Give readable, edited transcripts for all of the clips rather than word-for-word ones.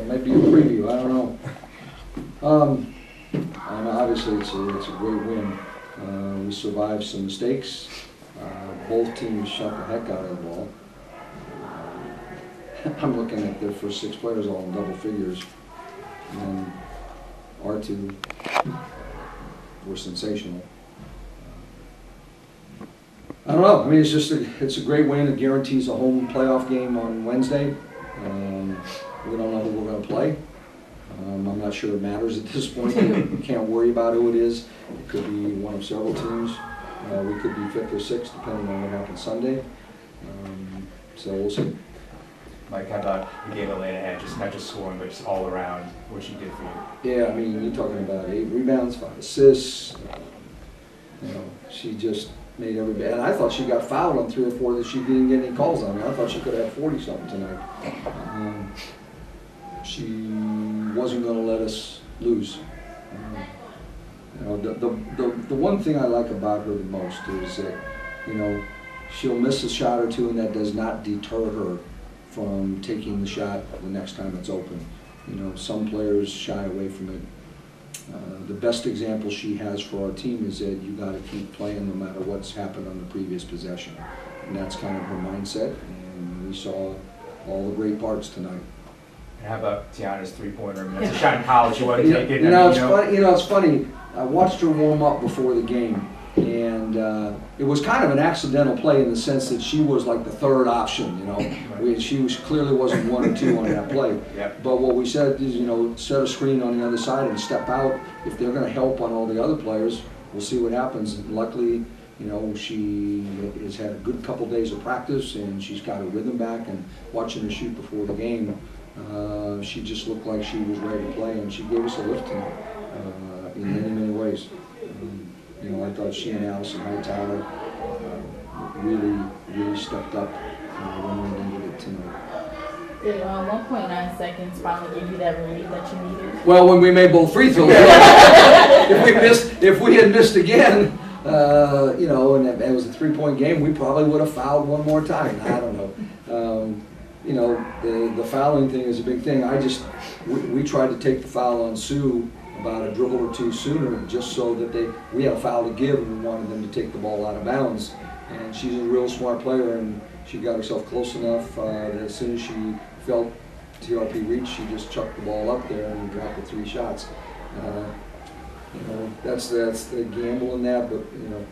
might be a preview. I don't know. And obviously, it's a great win. We survived some mistakes. Both teams shot the heck out of the ball. I'm looking at their first 6 players all in double figures, and our 2 were sensational. I don't know. I mean, it's a great win. It guarantees a home playoff game on Wednesday. We don't know who we're going to play. I'm not sure it matters at this point. We can't worry about who it is. It could be one of several teams. We could be 5th or 6th, depending on what happens Sunday. So we'll see. Mike, how about the game of Lanahan, just not just scoring, but just all around what she did for you? Yeah, I mean, you're talking about 8 rebounds, 5 assists. You know, she just made every. And I thought she got fouled on 3 or 4 that she didn't get any calls on. I thought she could have had 40-something tonight. She wasn't going to let us lose. You know, the one thing I like about her the most is that, you know, she'll miss a shot or 2, and that does not deter her from taking the shot the next time it's open. You know, some players shy away from it. The best example she has for our team is that you got to keep playing no matter what's happened on the previous possession, and that's kind of her mindset. And we saw all the great parts tonight. And how about Tiana's 3-pointer? I mean, that's a shot in college. You want to take it. It's funny. I watched her warm up before the game, and it was kind of an accidental play in the sense that she was like the 3rd option. You know, she clearly wasn't 1 or 2 on that play. Yep. But what we said is, you know, set a screen on the other side and step out. If they're going to help on all the other players, we'll see what happens. And luckily, you know, she has had a good couple days of practice, and she's got her rhythm back. And watching her shoot before the game, she just looked like she was ready to play, and she gave us a lift tonight in many ways. You know, I thought she and Allison Hightower really stepped up when we needed it tonight. Did 1.9 seconds finally give you that relief that you needed? Well, when we made both free throws, if we had missed again, you know, and it was a 3-point game, we probably would have fouled one more time. I don't know. You know, the fouling thing is a big thing. We tried to take the foul on Sue about a dribble or 2 sooner, just so that we had a foul to give, and we wanted them to take the ball out of bounds. And she's a real smart player, and she got herself close enough that as soon as she felt TRP reach, she just chucked the ball up there and dropped the 3 shots. You know, that's the gamble in that, but you know,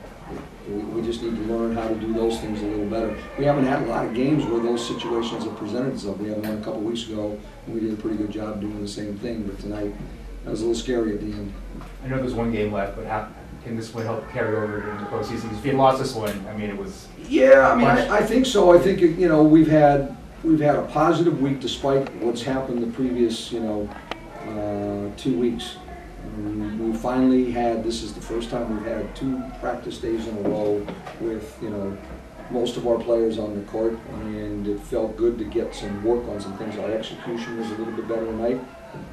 we just need to learn how to do those things a little better. We haven't had a lot of games where those situations have presented themselves. We had one a couple weeks ago, and we did a pretty good job doing the same thing, but tonight, that was a little scary at the end. I know there's 1 game left, but how can this win help carry over into the postseason? Because if you lost this one, I mean, it was. Yeah, I mean, I think so. I think, you know, we've had a positive week despite what's happened the previous, you know, 2 weeks. We finally had. This is the first time we've had 2 practice days in a row with, you know, most of our players on the court, and it felt good to get some work on some things. Our execution was a little bit better tonight.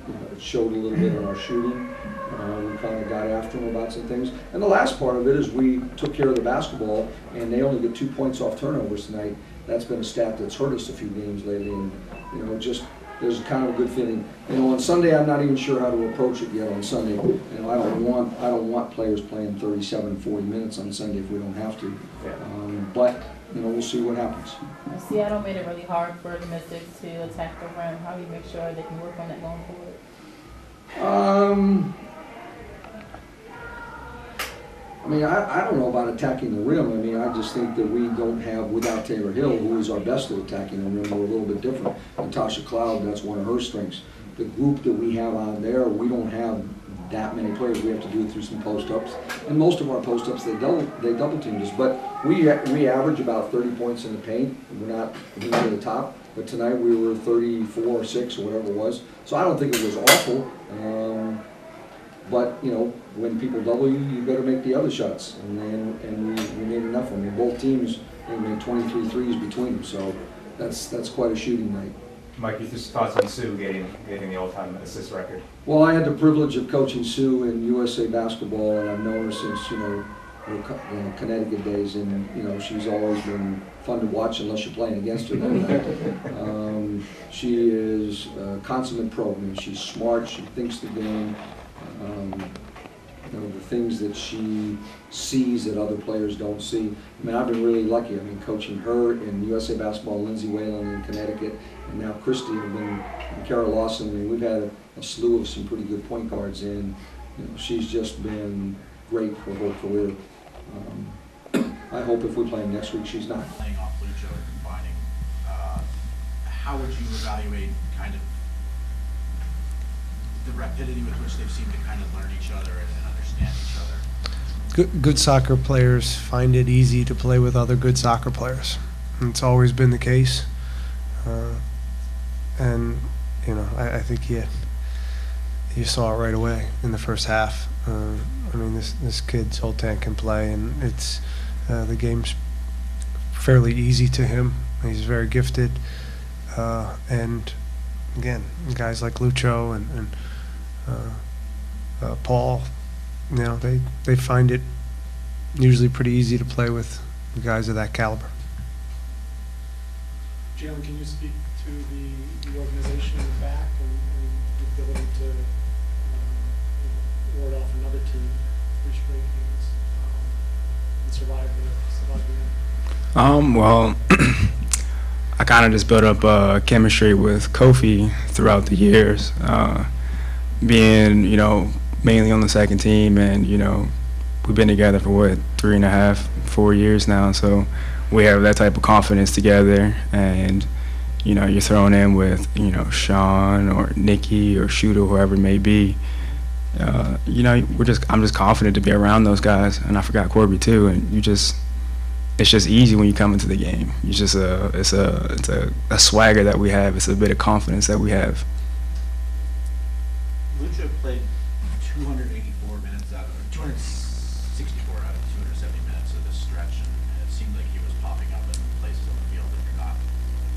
You know, it showed a little bit in our shooting. We kind of got after them about some things. And the last part of it is we took care of the basketball, and they only get 2 points off turnovers tonight. That's been a stat that's hurt us a few games lately, and you know, just there's kind of a good feeling. You know, on Sunday I'm not even sure how to approach it yet. On Sunday, you know, I don't want players playing 37, 40 minutes on Sunday if we don't have to. But you know, we'll see what happens. Seattle made it really hard for the Mystics to attack the rim. How do you make sure they can work on that going forward? I mean, I don't know about attacking the rim. I mean, I just think that we don't have, without Taylor Hill, who is our best at attacking the rim, we're a little bit different. Natasha Cloud, that's one of her strengths. The group that we have on there, we don't have that many players. We have to do it through some post-ups. And most of our post-ups, they double team us. But we average about 30 points in the paint. We're not near the top. But tonight we were 34 or 6 or whatever it was. So I don't think it was awful. But, you know, when people double you, you better make the other shots. And we made enough of them. I mean, both teams, they made 23 threes between them. So that's quite a shooting night. Mike, your thoughts on Sue getting the all-time assist record? Well, I had the privilege of coaching Sue in USA basketball, and I've known her since, you know, Connecticut days, and she's always been fun to watch unless you're playing against her that night. She is a consummate pro. She's smart. She thinks the game. The things that she sees that other players don't see. I've been really lucky. Coaching her in USA Basketball, Lindsay Whalen in Connecticut, and now Christy and Kara Lawson. We've had a slew of some pretty good point guards, and she's just been great for her career. I hope if we play them next week, she's not. Playing off Lucho or combining, how would you evaluate kind of the rapidity with which they've seemed to kind of learn each other and understand each other? Good soccer players find it easy to play with other good soccer players. And it's always been the case. I think you saw it right away in the first half. This kid Zoltan can play, and it's the game's fairly easy to him. He's very gifted, and again, guys like Lucho and Paul, they find it usually pretty easy to play with guys of that caliber. Jalen, can you speak to the organization in the back and the ability to ward off another team 3 straight games and survive the end? Well, I kind of just built up chemistry with Kofi throughout the years, being, mainly on the second team, and, we've been together for 3.5, 4 years now, so we have that type of confidence together, and, you're thrown in with, Sean or Nikki or Shooter, whoever it may be. I'm just confident to be around those guys, and I forgot Corby too, and it's just easy when you come into the game. It's a swagger that we have. It's a bit of confidence that we have. Lucho played 264 out of 270 minutes of this stretch, and it seemed like he was popping up in places on the field that you're not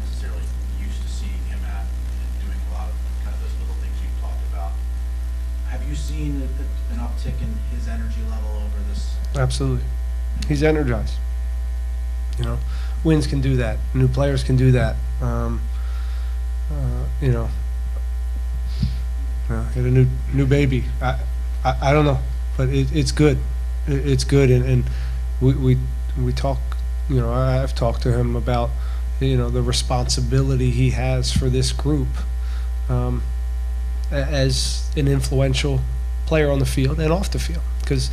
necessarily used to seeing him at, and doing a lot of kind of those little things you talked about. Have you seen an uptick in his energy level over this? Absolutely. He's energized. Wins can do that. New players can do that. Get a new baby. I don't know, but it's good. It's good, and we talk. I've talked to him about the responsibility he has for this group as an influential player on the field and off the field. Because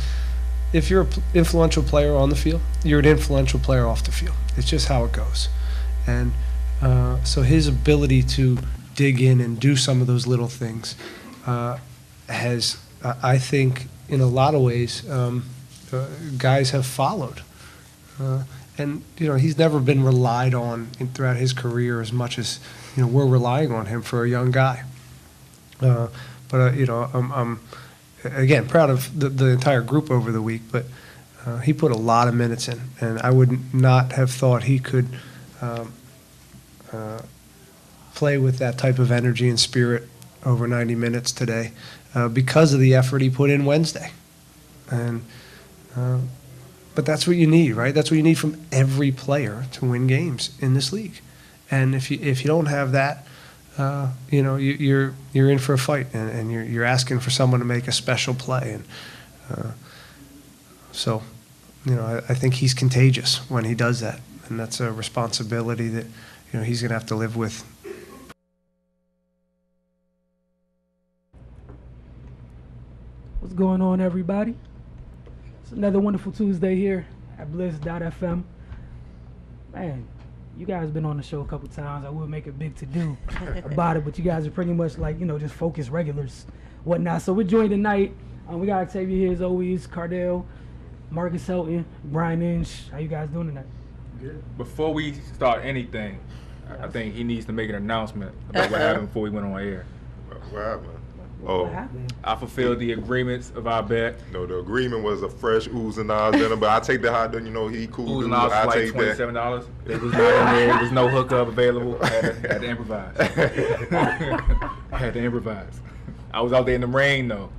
if you're an influential player on the field, you're an influential player off the field. It's just how it goes. And so his ability to dig in and do some of those little things has, I think, in a lot of ways, guys have followed. And he's never been relied on throughout his career as much as we're relying on him for a young guy. I'm again proud of the entire group over the week, but he put a lot of minutes in, and I would not have thought he could play with that type of energy and spirit over 90 minutes today because of the effort he put in Wednesday. And but that's what you need, right? That's what you need from every player to win games in this league. And if you don't have that, you're in for a fight, and you're asking for someone to make a special play. And so I think he's contagious when he does that, and that's a responsibility that he's going to have to live with. What's going on, everybody? It's another wonderful Tuesday here at Bliss.fm. Man, you guys been on the show a couple times. I will make a big to-do about it, but you guys are pretty much like, just focused regulars, whatnot. So we're joined tonight. We got Octavia here as always, Cardell, Marcus Helton, Brian Inge. How you guys doing tonight? Good. Before we start anything, I think he needs to make an announcement about what happened before we went on air. What happened? What happened? I fulfilled the agreements of our bet. No, the agreement was a fresh ooze and ahs dinner, but I take the hot done. He cool. Ooze dude. and ahs I was like take that. $27. It was not in there. There was no hookup available. I had to improvise. I had to improvise. I was out there in the rain though.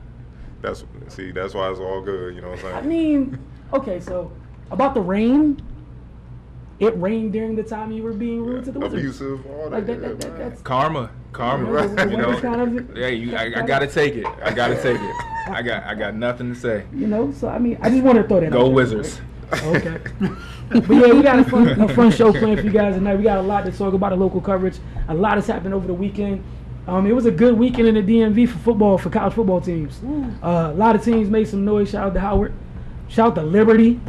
That's why it's all good. You know what I'm saying? I mean, Okay, so about the rain. It rained during the time you were being rude to the Wizards. Abusive, all Like that. that's Karma. You know, kind of, I gotta take it. I got nothing to say. you know. So I mean, I just want to throw that. Go out there. Wizards. Okay. But yeah, we got a fun show planned for you guys tonight. We got a lot to talk about, the local coverage. A lot has happened over the weekend. It was a good weekend in the DMV for football, for college football teams. A lot of teams made some noise. Shout out to Howard. Shout out to Liberty.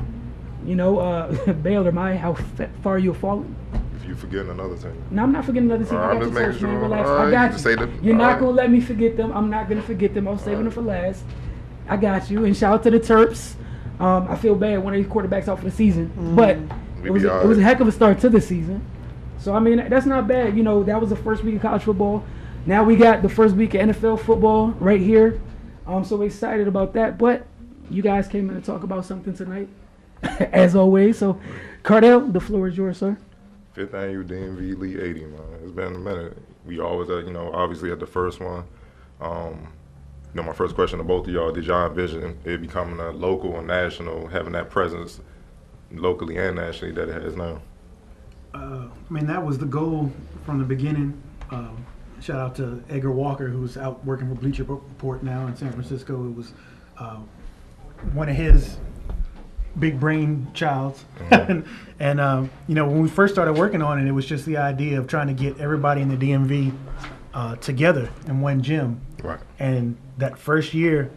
You know, Baylor, how far you've fallen. If you forgetting another team. No, I'm not forgetting another team. I I'm got just you, making Coach, man. sure. Relax. All I right, got you you. just say that. You're not All going to let me forget them. I'm not going to forget them. I'm saving them for last. I got you. And shout out to the Terps. I feel bad one of these quarterbacks out for the season. But it was a heck of a start to the season. So, I mean, that's not bad. You know, that was the first week of college football. Now we got the first week of NFL football right here. I'm so excited about that. But you guys came in to talk about something tonight, as always. So, Cardell, the floor is yours, sir. 5th annual DMVElite 80, man. It's been a minute. We always, obviously at the first one. My first question to both of y'all, did y'all envision it becoming a local and national, having that presence locally and nationally that it has now? I mean, that was the goal from the beginning. Shout out to Edgar Walker, who's out working for Bleacher Report now in San Francisco. It was one of his big brain childs. Mm-hmm. and when we first started working on it, it was just the idea of trying to get everybody in the DMV together in one gym. Right. And that first year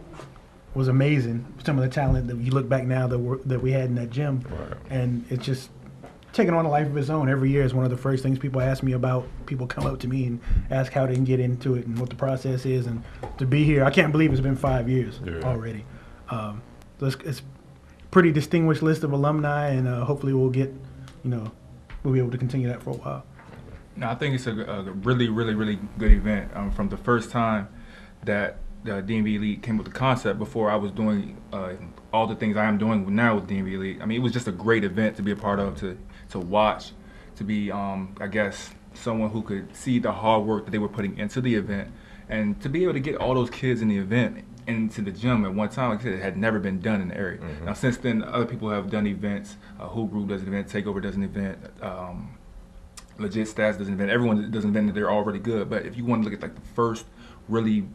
was amazing. Some of the talent that you look back now that we had in that gym. Right. And it's just taking on a life of its own. Every year is one of the first things people ask me about. People come up to me and ask how they can get into it and what the process is. And to be here, I can't believe it's been 5 years already. So it's pretty distinguished list of alumni, and hopefully we'll get, we'll be able to continue that for a while. No, I think it's a really, really, really good event. From the first time that the DMVElite came with the concept, before I was doing all the things I am doing now with DMVElite. I mean, it was just a great event to be a part of, to watch, to be, I guess, someone who could see the hard work that they were putting into the event, and to be able to get all those kids in the event into the gym at one time. Like I said, it had never been done in the area. Mm-hmm. Now, since then, other people have done events. Hoop Group does an event, Takeover does an event, Legit Stats does an event. Everyone does an event, and they're already good. But if you want to look at like the first really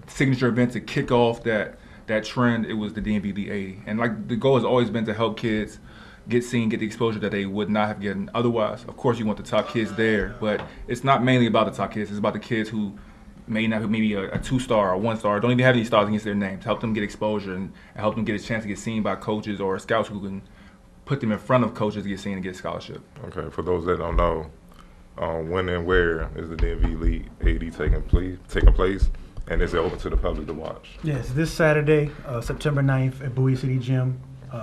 signature event to kick off that trend, it was the DMVElite 80. And like the goal has always been to help kids get seen, get the exposure that they would not have gotten otherwise. Of course, you want the top kids there, but it's not mainly about the top kids. It's about the kids who may not have maybe a 2-star or 1-star, don't even have any stars against their names. Help them get exposure and help them get a chance to get seen by coaches or scouts who can put them in front of coaches to get seen and get a scholarship. Okay, for those that don't know, when and where is the DMVElite 80 taking place, and is it open to the public to watch? Yes, this Saturday, September 9th at Bowie City Gym,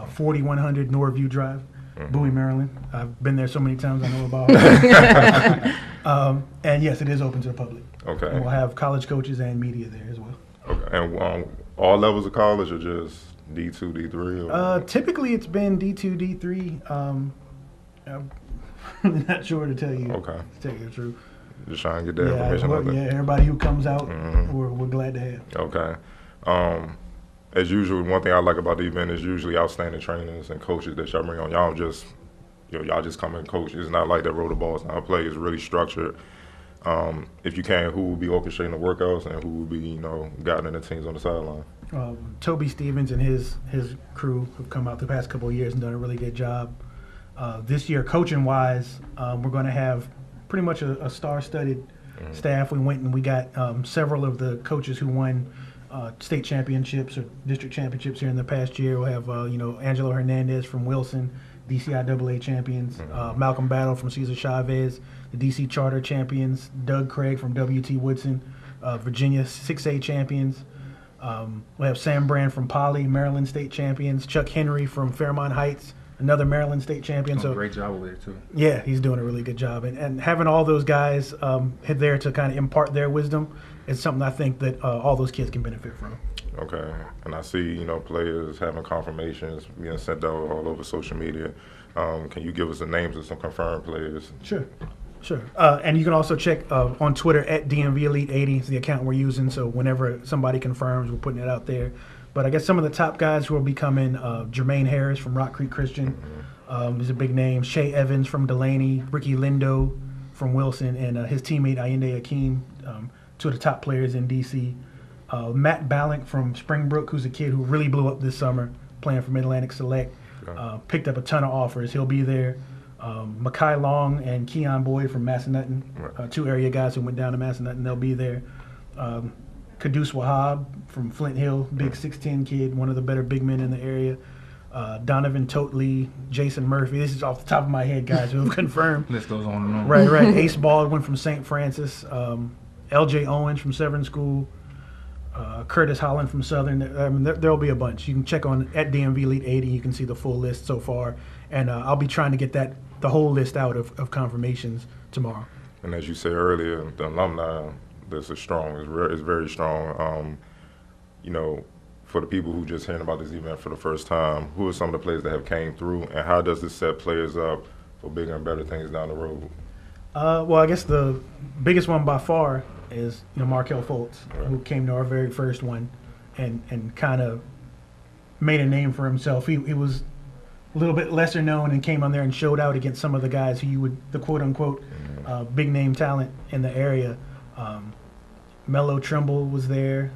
4100 Norview Drive, Bowie, Maryland. I've been there so many times I know about it. And yes, it is open to the public. Okay. And we'll have college coaches and media there as well. Okay, and all levels of college or just D2, D3? Or? Typically it's been D2, D3. I'm really not sure to tell you. Okay. To tell you the truth. Just trying to get that information out there. Yeah, everybody who comes out, we're glad to have. Okay. As usual, one thing I like about the event is usually outstanding trainers and coaches that y'all bring on. Y'all just, y'all just come and coach. It's not like that roll the ball, it's not a play. It's really structured. If you can, who will be orchestrating the workouts and who will be, guiding the teams on the sideline? Toby Stevens and his crew have come out the past couple of years and done a really good job. This year, coaching-wise, we're going to have pretty much a star-studded staff. We went and we got several of the coaches who won state championships or district championships here in the past year. We'll have, Angelo Hernandez from Wilson, DCIAA champions, Malcolm Battle from Cesar Chavez, the DC Charter champions, Doug Craig from WT Woodson, Virginia 6A champions. We have Sam Brand from Poly, Maryland state champions, Chuck Henry from Fairmont Heights, another Maryland state champion. So great job over there too. Yeah, he's doing a really good job, and having all those guys there to kind of impart their wisdom is something I think that all those kids can benefit from. Okay, and I see players having confirmations being sent out all over social media. Can you give us the names of some confirmed players? Sure. And you can also check on Twitter at DMVElite80 is the account we're using. So whenever somebody confirms, we're putting it out there. But I guess some of the top guys who will be coming, Jermaine Harris from Rock Creek Christian is a big name. Shay Evans from Delaney, Ricky Lindo from Wilson, and his teammate Ayinde Akeem, two of the top players in D.C. Matt Ballant from Springbrook, who's a kid who really blew up this summer, playing for Mid-Atlantic Select. Picked up a ton of offers. He'll be there. Makai Long and Keon Boyd from Massanutten, two area guys who went down to Massanutten, they'll be there. Kadus Wahab from Flint Hill, big 6'10 kid, one of the better big men in the area. Donovan Totley, Jason Murphy. This is off the top of my head, guys who have confirmed. List goes on and on. Right. Ace Baldwin from St. Francis, L.J. Owens from Severn School, Curtis Holland from Southern. I mean, there'll be a bunch. You can check on at DMVElite 80. You can see the full list so far, and I'll be trying to get the whole list out of confirmations tomorrow. And as you said earlier, the alumni list is strong. It's very strong. For the people who just hearing about this event for the first time, who are some of the players that have came through, and how does this set players up for bigger and better things down the road? Well, I guess the biggest one by far is Markel Fultz, who came to our very first one and kind of made a name for himself. He was a little bit lesser known and came on there and showed out against some of the guys who you would, the quote-unquote big name talent in the area. Mello Trimble was there.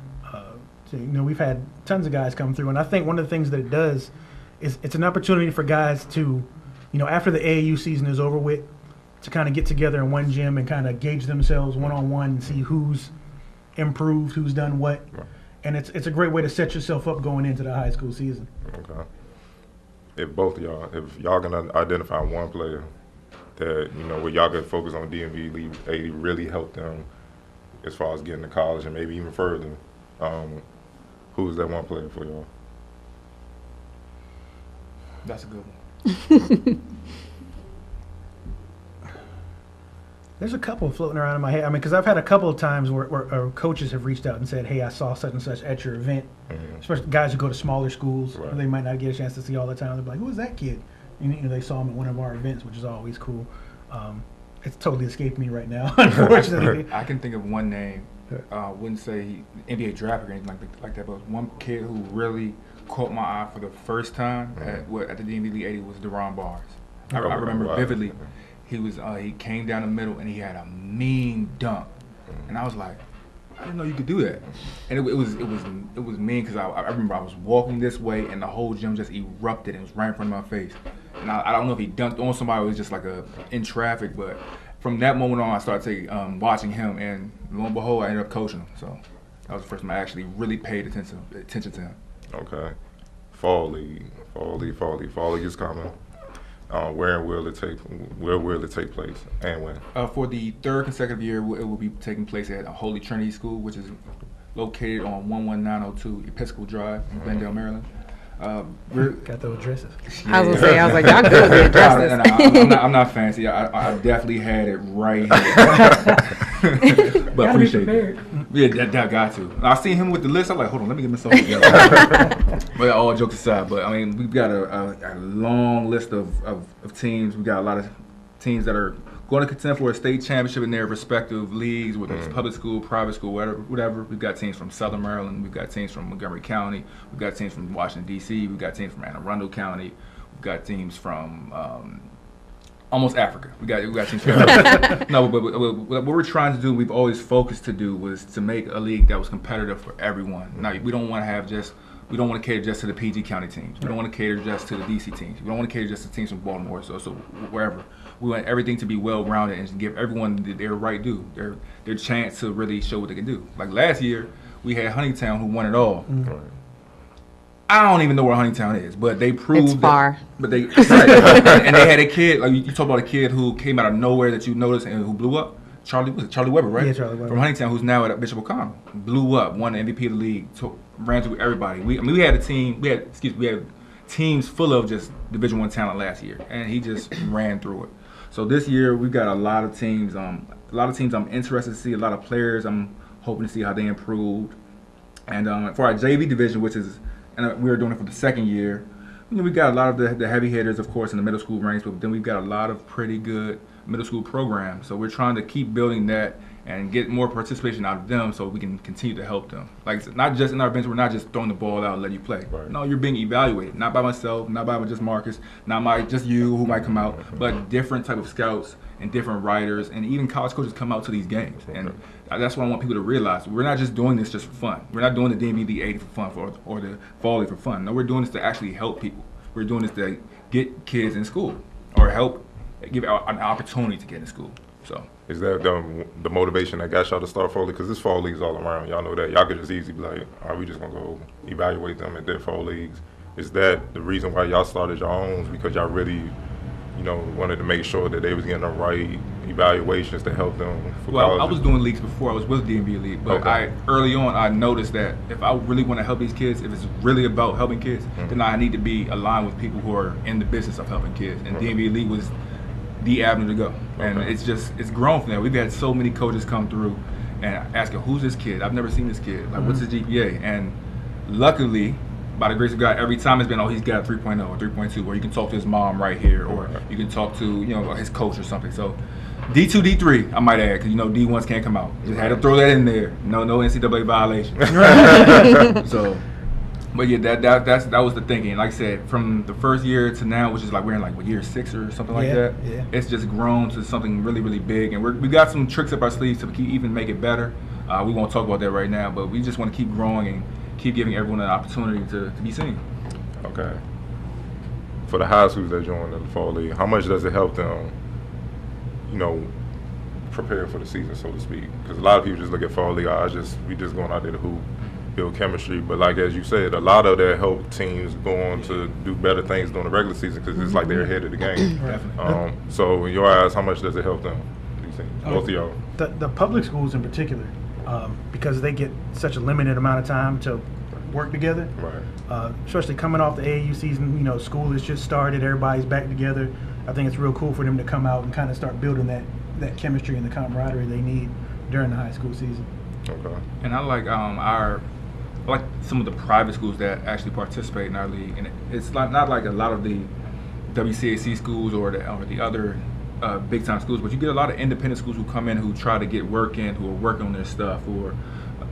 So, we've had tons of guys come through, and I think one of the things that it does is it's an opportunity for guys to, after the AAU season is over with, to kind of get together in one gym and kind of gauge themselves one-on-one and see who's improved, who's done what. Right. And it's a great way to set yourself up going into the high school season. Okay. If y'all can identify one player that, where y'all can focus on DMVElite really help them as far as getting to college and maybe even further, who's that one player for y'all? That's a good one. There's a couple floating around in my head. I mean, because I've had a couple of times where coaches have reached out and said, hey, I saw such and such at your event. Especially guys who go to smaller schools, who they might not get a chance to see all the time. They're like, who is that kid? And they saw him at one of our events, which is always cool. It's totally escaped me right now, unfortunately. I can think of one name. Wouldn't say NBA draft or anything like that, but one kid who really caught my eye for the first time at the DMV 80 was Deron Bars. I remember vividly. He came down the middle and he had a mean dunk, and I was like, I didn't know you could do that. And it was mean because I remember I was walking this way and the whole gym just erupted and it was right in front of my face. And I don't know if he dunked on somebody or it was just like in traffic, but from that moment on I started watching him, and lo and behold I ended up coaching him. So that was the first time I actually really paid attention to him. Okay. Fall League is coming. Where will it take place and when? For the third consecutive year, it will be taking place at Holy Trinity School, which is located on 11902 Episcopal Drive in Glendale, Maryland. Got those addresses. I was gonna say, I was like, y'all good with the addresses. I'm not fancy. I definitely had it right here. But appreciate it. Yeah, that got to. I seen him with the list. I'm like, hold on, let me get myself together. But all jokes aside, but I mean, we've got a long list of teams. We got a lot of teams that are going to contend for a state championship in their respective leagues, whether it's public school, private school, whatever. We've got teams from Southern Maryland. We've got teams from Montgomery County. We've got teams from Washington, D.C. We've got teams from Anne Arundel County. We've got teams from almost Africa. We got teams from Africa. No, but what we're trying to do, we've always focused to do, was to make a league that was competitive for everyone. Now, we don't want to cater just to the PG County teams. We don't want to cater just to the DC teams. We don't want to cater just to teams from Baltimore, so wherever. We want everything to be well-rounded and give everyone their right due, their chance to really show what they can do. Like last year, we had Huntingtown who won it all. I don't even know where Huntingtown is, but they proved it's far. And they had a kid, like you talk about a kid who came out of nowhere that you noticed and who blew up. Charlie Weber, right? Yeah, Charlie Weber. From Huntingtown, who's now at Bishop O'Connell. Blew up, won the MVP of the league, ran through everybody. We had teams full of just Division I talent last year, and he just ran through it. So this year we've got a lot of teams. I'm interested to see, a lot of players. I'm hoping to see how they improved. And for our JV division, and we were doing it for the second year, we got a lot of the heavy hitters, of course, in the middle school ranks, but then we've got a lot of pretty good middle school program. So we're trying to keep building that and get more participation out of them so we can continue to help them. Like, it's not just in our events, we're not just throwing the ball out and letting you play. Right. No, you're being evaluated, not by myself, not by just Marcus, not by just you who might come out, but different type of scouts and different writers, and even college coaches come out to these games. And that's what I want people to realize. We're not just doing this just for fun. We're not doing the DMVElite for fun or the Fall League for fun. No, we're doing this to actually help people. We're doing this to get kids in school or help give out an opportunity to get in school. So. Is that the motivation that got y'all to start Fall League? Because this Fall League's all around. Y'all know that. Y'all could just easily be like, all right, we just going to go evaluate them at their Fall Leagues. Is that the reason why y'all started your own? Because y'all really, wanted to make sure that they was getting the right evaluations to help them for college? I was doing leagues before. I was with DMVElite. But early on, I noticed that if I really want to help these kids, if it's really about helping kids, then I need to be aligned with people who are in the business of helping kids. And DMVElite was the avenue to go. And it's grown from there. We've had so many coaches come through and asking, who's this kid? I've never seen this kid. Like, what's his GPA? And luckily, by the grace of God, every time it's been, he's got a 3.0 or 3.2, or you can talk to his mom right here, or you can talk to, his coach or something. So D2, D3, I might add, because D1s can't come out. Just had to throw that in there. No NCAA violations. So, but yeah, that was the thinking. Like I said, from the first year to now, which is like we're in year 6 or something like that. Yeah. It's just grown to something really, really big, and we got some tricks up our sleeves to even make it better. We won't talk about that right now, but we just want to keep growing and keep giving everyone an opportunity to be seen. Okay. For the high schools that join the Fall League, how much does it help them, prepare for the season, so to speak? Because a lot of people just look at Fall League, we just going out there to hoop, build chemistry. But like as you said, a lot of that help teams go on to do better things during the regular season because it's like they're ahead of the game. So in your eyes, how much does it help them? These teams, both of y'all. The public schools in particular, because they get such a limited amount of time to work together. Right. Especially coming off the AAU season, school has just started, everybody's back together. I think it's real cool for them to come out and kind of start building that chemistry and the camaraderie they need during the high school season. Okay. And I like I like some of the private schools that actually participate in our league, and it's not like a lot of the WCAC schools or the other big time schools, but you get a lot of independent schools who come in who try to get work in, who are working on their stuff, or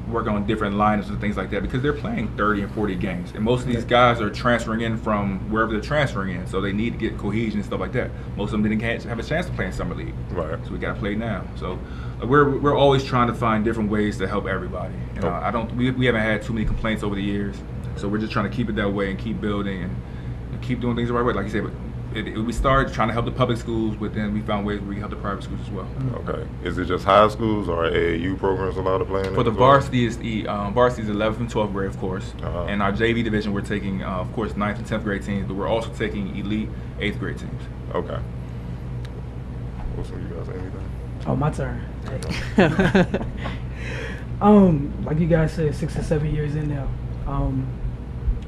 work on different lineups and things like that, because they're playing 30 and 40 games, and most of these guys are transferring in from wherever they're transferring in, so they need to get cohesion and stuff like that. Most of them didn't have a chance to play in summer league, right? So we got to play now. So we're always trying to find different ways to help everybody. And we haven't had too many complaints over the years, so we're just trying to keep it that way and keep building and keep doing things the right way. Like you said, we started trying to help the public schools, but then we found ways where we can help the private schools as well. Okay. Is it just high schools or AAU programs allowed to play in? For the varsity, varsity is 11th and 12th grade, of course. And our JV division, we're taking, of course, 9th and 10th grade teams, but we're also taking elite 8th grade teams. Okay. Wilson, you guys have anything? Oh, my turn. Like you guys said, 6 or 7 years in now.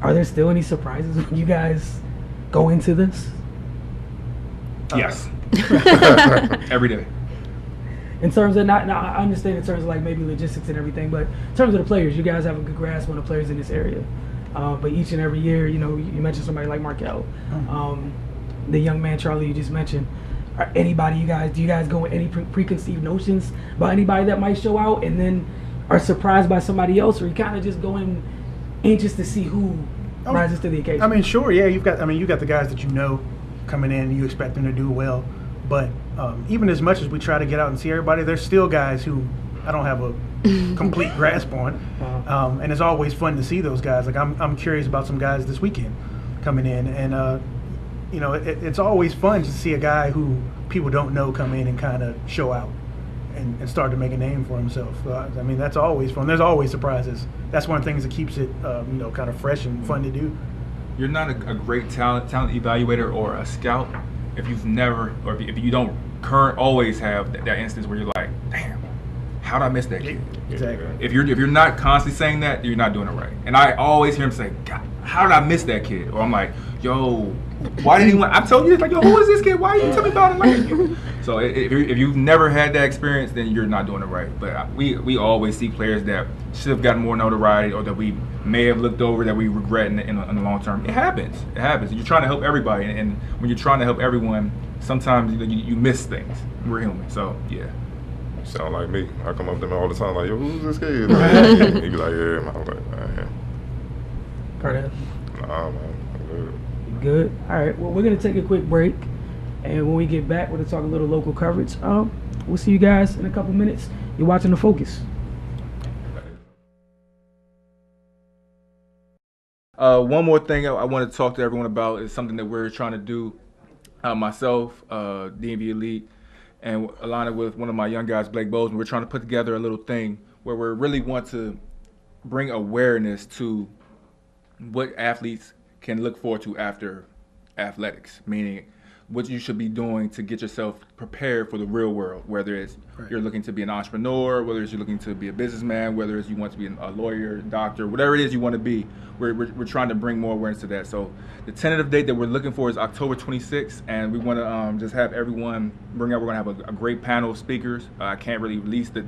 Are there still any surprises when you guys go into this? Yes. Every day. In terms of I understand in terms of like maybe logistics and everything, but in terms of the players, you guys have a good grasp on the players in this area. But each and every year, you mentioned somebody like Markel, the young man Charlie you just mentioned. Do you guys go with any preconceived notions about anybody that might show out, and then are surprised by somebody else, or you kind of just go in anxious to see who rises to the occasion? I mean, sure, yeah. You got the guys that coming in, and you expect them to do well. But even as much as we try to get out and see everybody, there's still guys who I don't have a complete grasp on. And it's always fun to see those guys. Like I'm curious about some guys this weekend coming in, and it's always fun to see a guy who people don't know come in and kind of show out and start to make a name for himself. I mean, that's always fun. There's always surprises. That's one of the things that keeps it kind of fresh and fun to do. You're not a great talent evaluator or a scout if you've never, or if you don't always have that instance where you're like, damn, how did I miss that kid? Exactly. If you're not constantly saying that, you're not doing it right. And I always hear him say, God, how did I miss that kid? Or I'm like, yo, why did he want? I told you, it's like, yo, who is this kid? Why didn't you tell me about him? So if you've never had that experience, then you're not doing it right. But we always see players that should have gotten more notoriety, or that we may have looked over that we regret in the long term. It happens. It happens. You're trying to help everybody, and when you're trying to help everyone, sometimes you miss things. We're human, so yeah. You sound like me. I come up to him all the time like, yo, who's this kid? He be like, yeah, man. I was like, man. Cardell? Nah, man. I'm good. You good? All right. Well, we're gonna take a quick break, and when we get back, we're gonna talk a little local coverage. We'll see you guys in a couple minutes. You're watching The Focus. One more thing I want to talk to everyone about is something that we're trying to do. Myself, DMVElite, and along with one of my young guys, Blake Bozeman, we're trying to put together a little thing where we really want to bring awareness to what athletes can look forward to after athletics, meaning what you should be doing to get yourself prepared for the real world, whether it's you're looking to be an entrepreneur, whether it's you're looking to be a businessman, whether it's you want to be a lawyer, doctor, whatever it is you want to be, we're trying to bring more awareness to that. So the tentative date that we're looking for is October 26th, and we want to just have everyone bring out, we're going to have a great panel of speakers. I can't really release the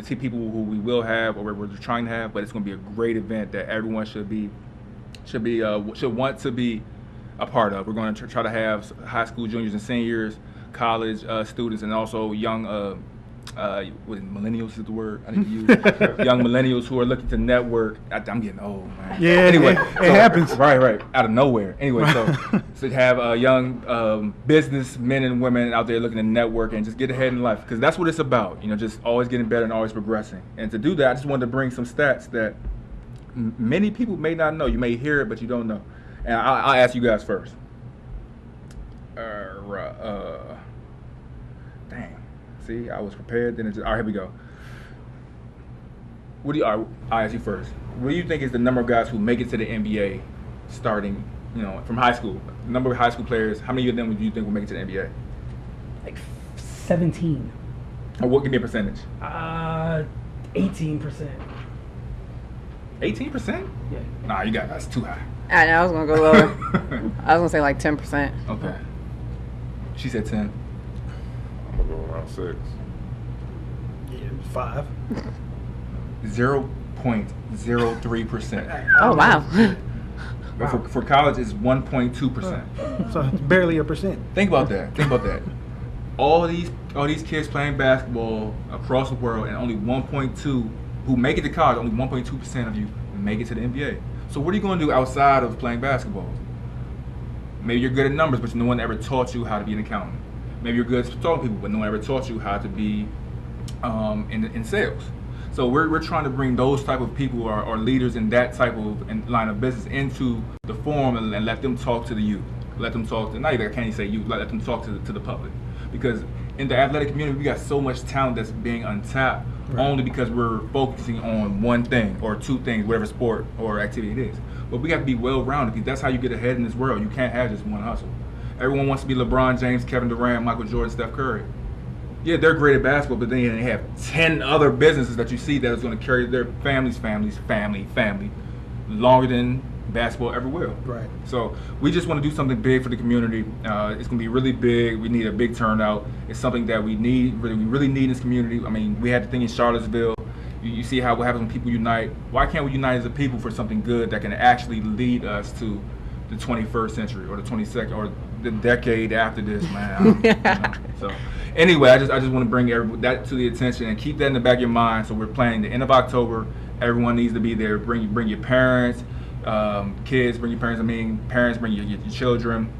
two people who we will have or we're trying to have, but it's going to be a great event that everyone should want to be a part of. We're going to try to have high school juniors and seniors, college students, and also young millennials is the word I need to use. Young millennials who are looking to network. I'm getting old, man. Yeah, anyway, it happens. Right, out of nowhere. Anyway, so to have young business men and women out there looking to network and just get ahead in life, because that's what it's about. Just always getting better and always progressing. And to do that, I just wanted to bring some stats that many people may not know. You may hear it, but you don't know. And I'll ask you guys first. Dang. See, I was prepared. Then all right, here we go. I'll ask you first. What do you think is the number of guys who make it to the NBA starting, from high school? The number of high school players, how many of them do you think will make it to the NBA? Like 17. Or what? Give me a percentage. 18%. 18%? Yeah. Nah, that's too high. I know, I was going to go lower. I was going to say like 10%. Okay. She said 10. I'm going to go around 6. Yeah, 5. 0.03%. Oh, wow. But for college, it's 1.2%. So it's barely a percent. Think about that. All these kids playing basketball across the world, and only 1.2 who make it to college, only 1.2% of you make it to the NBA. So what are you going to do outside of playing basketball? Maybe you're good at numbers, but no one ever taught you how to be an accountant. Maybe you're good at talking to people, but no one ever taught you how to be in sales. So we're trying to bring those type of people or leaders in that type of line of business into the forum and let them talk to the youth. Let them talk to, not even, I can't even say youth, let them talk to the public. Because in the athletic community, we got so much talent that's being untapped only because we're focusing on one thing or two things, whatever sport or activity it is. But we got to be well-rounded, because that's how you get ahead in this world. You can't have just one hustle. Everyone wants to be LeBron James, Kevin Durant, Michael Jordan, Steph Curry. Yeah, they're great at basketball, but then they have 10 other businesses that you see that is going to carry their family longer than basketball ever will. Right. So we just want to do something big for the community. It's going to be really big. We need a big turnout. It's something that we really need in this community. I mean, we had the thing in Charlottesville. You see what happens when people unite. Why can't we unite as a people for something good that can actually lead us to the 21st century or the 22nd or the decade after this, man? So anyway, I just want to bring that to the attention and keep that in the back of your mind. So we're planning the end of October. Everyone needs to be there. Bring your parents. Kids, bring your parents. Parents, bring your children,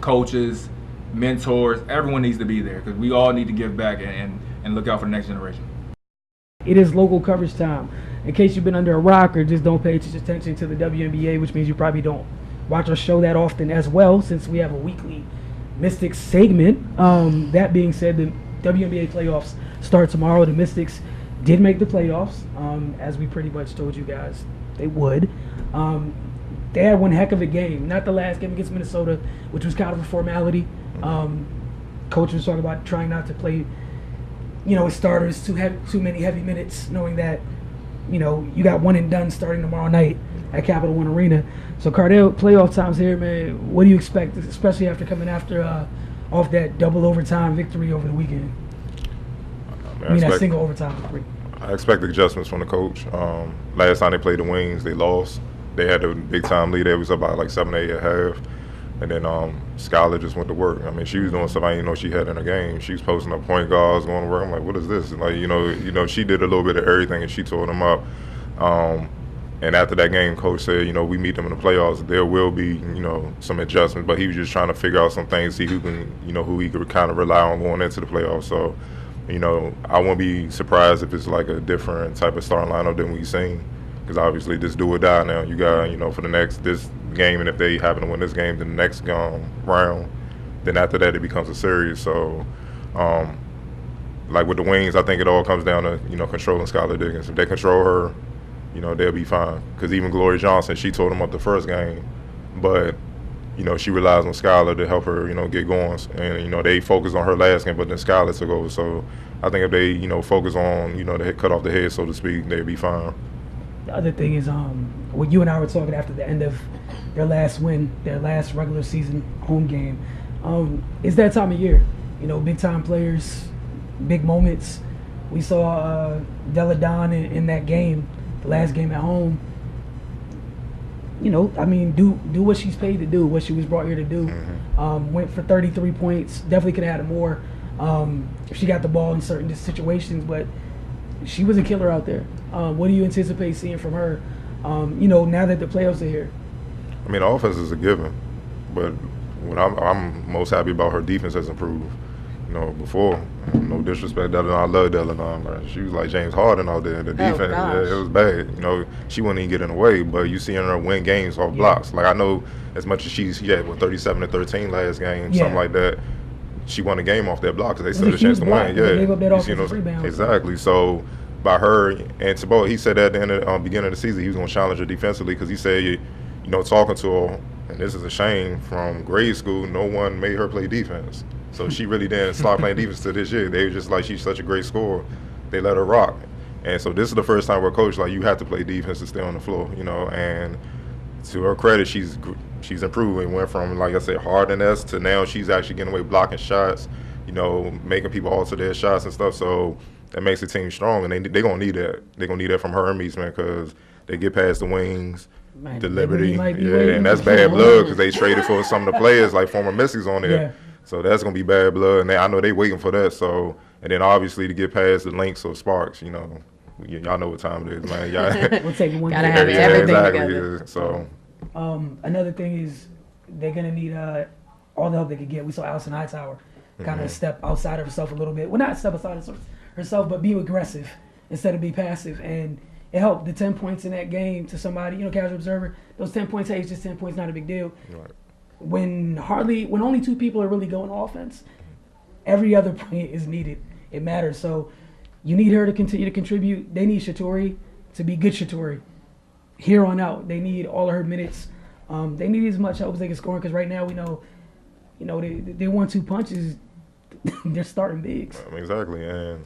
coaches, mentors. Everyone needs to be there, because we all need to give back and look out for the next generation. It is local coverage time. In case you've been under a rock or just don't pay attention to the WNBA, which means you probably don't watch our show that often as well, since we have a weekly Mystics segment. That being said, the WNBA playoffs start tomorrow. The Mystics did make the playoffs, as we pretty much told you guys they would. They had one heck of a game. Not the last game against Minnesota, which was kind of a formality. Coach was talking about trying not to play, with starters too many heavy minutes, knowing that, you got one and done starting tomorrow night at Capital One Arena. So Cardell, playoff time's here, man. What do you expect, especially after coming off that double overtime victory over the weekend? That single overtime victory. I expect adjustments from the coach. Last time they played the Wings, they lost. they had a big time lead. It was about like 7-8 at half. And then Skylar just went to work. I mean, she was doing stuff I didn't know she had in her game. She was posting up point guards, going to work. I'm like, what is this? And like, you know, she did a little bit of everything, and she tore them up. And after that game, coach said, we meet them in the playoffs. There will be, some adjustments, but he was just trying to figure out some things, see who can, who he could kind of rely on going into the playoffs. So, I won't be surprised if it's like a different type of starting lineup than we've seen, because obviously this do or die now. You got, for this game, and if they happen to win this game, then the next round, then after that it becomes a series. So, like with the Wings, I think it all comes down to, controlling Skylar Diggins. If they control her, they'll be fine. Because even Gloria Johnson, she tore them up the first game, but she relies on Skylar to help her, get going. And they focused on her last game, but then Skylar took over. So I think if they, focus on, they cut off the head, so to speak, they'll be fine. The other thing is, what you and I were talking after the end of their last win, their last regular season home game, it's that time of year. Big time players, big moments. We saw Della Don in that game, the last game at home. Do what she's paid to do, what she was brought here to do. Went for 33 points. Definitely could have had more if she got the ball in certain situations, but she was a killer out there. What do you anticipate seeing from her, now that the playoffs are here? I mean, the offense is a given, but what I'm most happy about, her defense has improved. Before, no disrespect, I love Della. She was like James Harden out there. The defense, it was bad. She wouldn't even get in the way, but you seeing her win games off blocks. Like, I know as much as she had 37-13 last game, something like that. She won a game off that block because they still had a chance to win. They gave up that offensive rebound. Exactly. So by her and Tebow, he said that at the end of beginning of the season he was going to challenge her defensively, because he said, talking to her, and this is a shame, from grade school, no one made her play defense. So she really didn't start playing defense till this year. They were just like, she's such a great scorer. They let her rock. And so this is the first time where coach you have to play defense to stay on the floor, and to her credit, she's improving. Went from, like I said, hard-ness to now she's actually getting away blocking shots, making people alter their shots and stuff. So that makes the team strong, and they're going to need that. They're going to need that from Hermes, man, because they get past the Wings, the Liberty, and that's bad blood because they traded for some of the players, like former Missy's on there. Yeah. So that's going to be bad blood, and I know they're waiting for that. So, and then obviously to get past the Lynx or Sparks, y'all know what time it is, man. We'll take one. Gotta have everything exactly. together. So, another thing is they're gonna need all the help they can get. We saw Allison Hightower kind of step outside of herself a little bit. Well, not step outside of herself, but be aggressive instead of be passive. And it helped. The 10 points in that game to somebody, casual observer, those 10 points, hey, it's just 10 points, not a big deal. Right. When only two people are really going offense, every other point is needed. It matters. So you need her to continue to contribute. They need Shatori to be good Shatori. Here on out, they need all of her minutes. They need as much help as they can score, because right now we know, they 1-2 punches, they're starting bigs. Exactly, and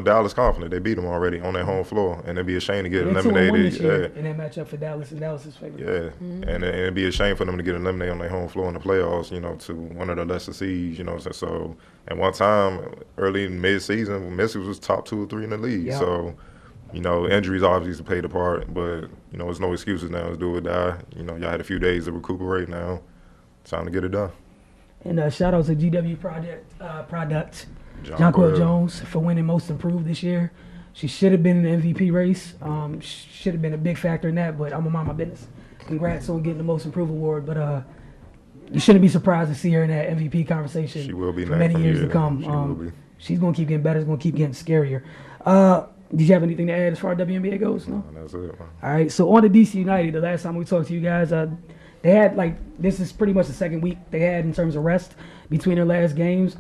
Dallas confident. They beat them already on their home floor, and it'd be a shame to get eliminated. In that matchup for Dallas, and Dallas's favorite. Yeah, and it'd be a shame for them to get eliminated on their home floor in the playoffs. To one of the lesser seeds. So at one time, early in mid-season, Missy was top 2 or 3 in the league. Yeah. So injuries obviously played a part, but there's no excuses now. It's do or die. Y'all had a few days to recuperate. Now, time to get it done. And shout out to GW Product. Jonquil Jones for winning Most Improved this year. She should have been in the MVP race. Should have been a big factor in that, but I'm gonna mind my business. Congrats on getting the Most Improved award, but you shouldn't be surprised to see her in that MVP conversation. She will be for many years to come. She's gonna keep getting better. It's gonna keep getting scarier. Did you have anything to add as far as WNBA goes? No, that's it. Man. All right. So on to DC United. The last time we talked to you guys, they had this is pretty much the second week they had in terms of rest between their last games.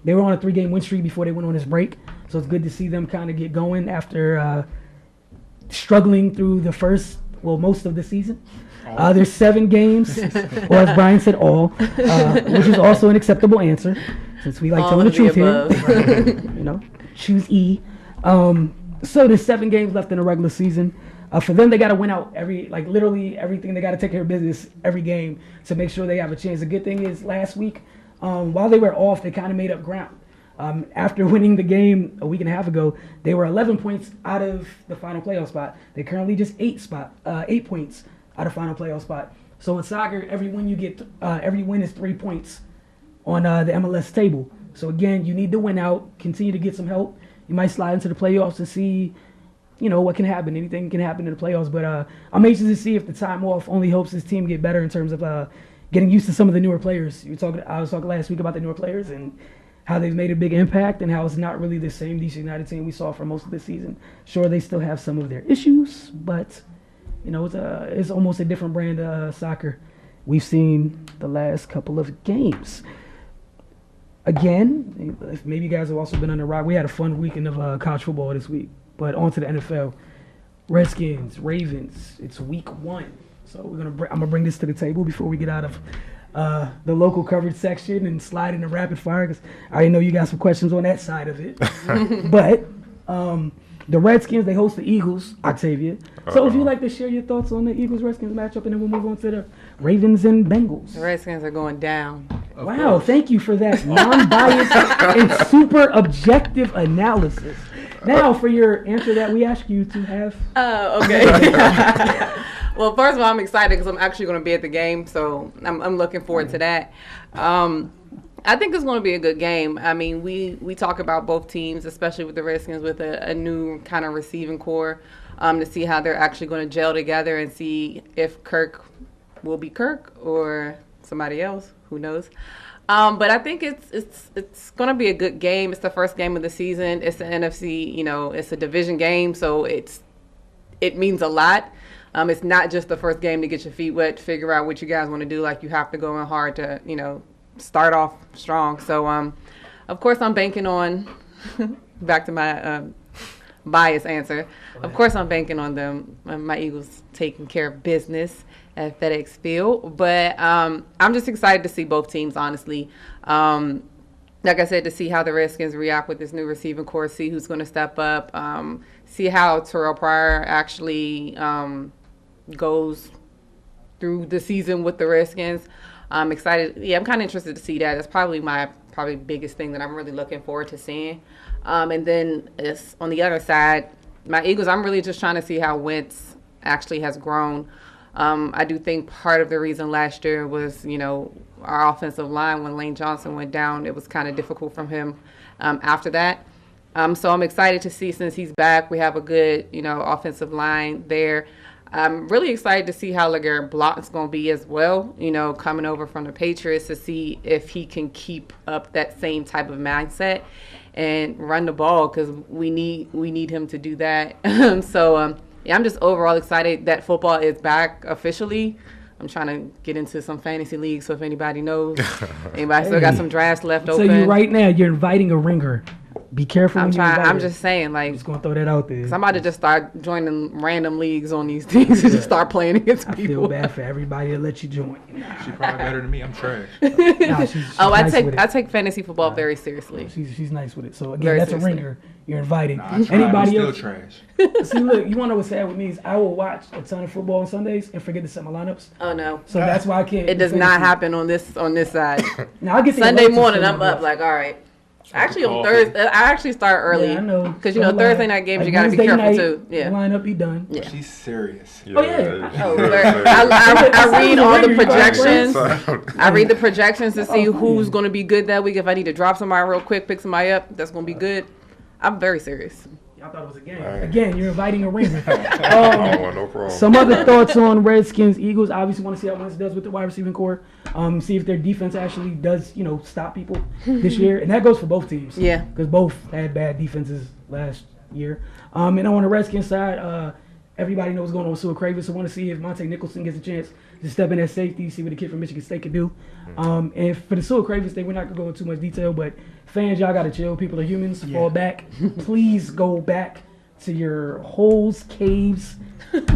They were on a 3-game win streak before they went on this break, so it's good to see them kind of get going after struggling through most of the season. There's 7 games, or as Brian said, all, which is also an acceptable answer since we like telling the truth here. Choose E. So there's 7 games left in the regular season. For them, they got to win out literally everything. They got to take care of business every game to make sure they have a chance. The good thing is last week, while they were off, they kind of made up ground. After winning the game a week and a half ago, they were 11 points out of the final playoff spot. They're currently just 8 points out of final playoff spot. So in soccer, every win you get, every win is 3 points on the MLS table. So again, you need to win out, continue to get some help. You might slide into the playoffs and see, what can happen. Anything can happen in the playoffs. But I'm anxious to see if the time off only helps this team get better in terms of getting used to some of the newer players. I was talking last week about the newer players and how they've made a big impact and how it's not really the same DC United team we saw for most of the season. Sure, they still have some of their issues, but it's almost a different brand of soccer we've seen the last couple of games. Again, maybe you guys have also been on the rock. We had a fun weekend of college football this week, but on to the NFL. Redskins, Ravens. It's week 1, so I'm gonna bring this to the table before we get out of the local coverage section and slide into rapid fire, because I already know you got some questions on that side of it. But the Redskins, they host the Eagles, Octavia. So if you'd like to share your thoughts on the Eagles-Redskins matchup, and then we'll move on to the Ravens and Bengals. The Redskins are going down. Wow, thank you for that non-biased and super objective analysis. Now for your answer that we asked you to have. Oh, okay. Well, first of all, I'm excited because I'm actually going to be at the game, so I'm looking forward to that. I think it's going to be a good game. I mean, we talk about both teams, especially with the Redskins, with a new kind of receiving core, to see how they're actually going to gel together and see if Kirk will be Kirk or somebody else. Who knows? But I think it's going to be a good game. It's the first game of the season. It's the NFC. It's a division game, so it means a lot. It's not just the first game to get your feet wet, figure out what you guys want to do. Like, you have to go in hard to, start off strong. So, of course, I'm banking on, back to my biased answer, of course I'm banking on them, my Eagles taking care of business at FedEx Field. But I'm just excited to see both teams, honestly. Like I said, to see how the Redskins react with this new receiving core, see who's going to step up, see how Terrell Pryor actually goes through the season with the Redskins. I'm excited. Yeah, I'm kind of interested to see that. That's probably my biggest thing that I'm really looking forward to seeing. And then on the other side, my Eagles, I'm really just trying to see how Wentz actually has grown. I do think part of the reason last year was, our offensive line, when Lane Johnson went down, it was kind of difficult from him after that. So I'm excited to see, since he's back, we have a good, offensive line there. I'm really excited to see how LeGarrette Blount's going to be as well, coming over from the Patriots, to see if he can keep up that same type of mindset and run the ball, because we need him to do that. So, yeah, I'm just overall excited that football is back officially. I'm trying to get into some fantasy leagues, so if anybody knows, anybody still got some drafts left open. So right now, you're inviting a ringer. Be careful. I'm just saying, I'm just gonna throw that out there. Cause I'm about to just start joining random leagues on these things and just start playing against people. I feel bad for everybody that let you join. She's probably better than me. I'm trash. She's I take fantasy football very seriously. She's nice with it. So again, that's seriously a ringer. You're inviting. Anybody else? Still trash. See, look, you want to know what's sad with me is I will watch a ton of football on Sundays and forget to set my lineups. Oh no. So that's why I can't. It does not happen on this side. Now I get Sunday morning. I'm up like, all right. Actually, on Thursday, I actually start early. Yeah, I know. Because, Thursday night games, you got to be careful, too. Yeah. Line up, be done. Yeah. She's serious. Oh, yeah. I read all the projections. I read the projections to see who's going to be good that week. If I need to drop somebody real quick, pick somebody up, that's going to be good. I'm very serious. I thought it was a game. Again, you're inviting a ringer. No problem. Some other thoughts on Redskins, Eagles. Obviously, want to see how Wentz does with the wide receiving core. See if their defense actually does, stop people this year, and that goes for both teams. Yeah, because both had bad defenses last year. And on the Redskins side, everybody knows what's going on with Sua Cravens. So want to see if Monte Nicholson gets a chance to step in at safety, see what the kid from Michigan State can do. And for the Sua Cravens thing, we're not gonna go into too much detail, but fans, y'all gotta chill. People are humans. Fall back. Please go back to your holes, caves,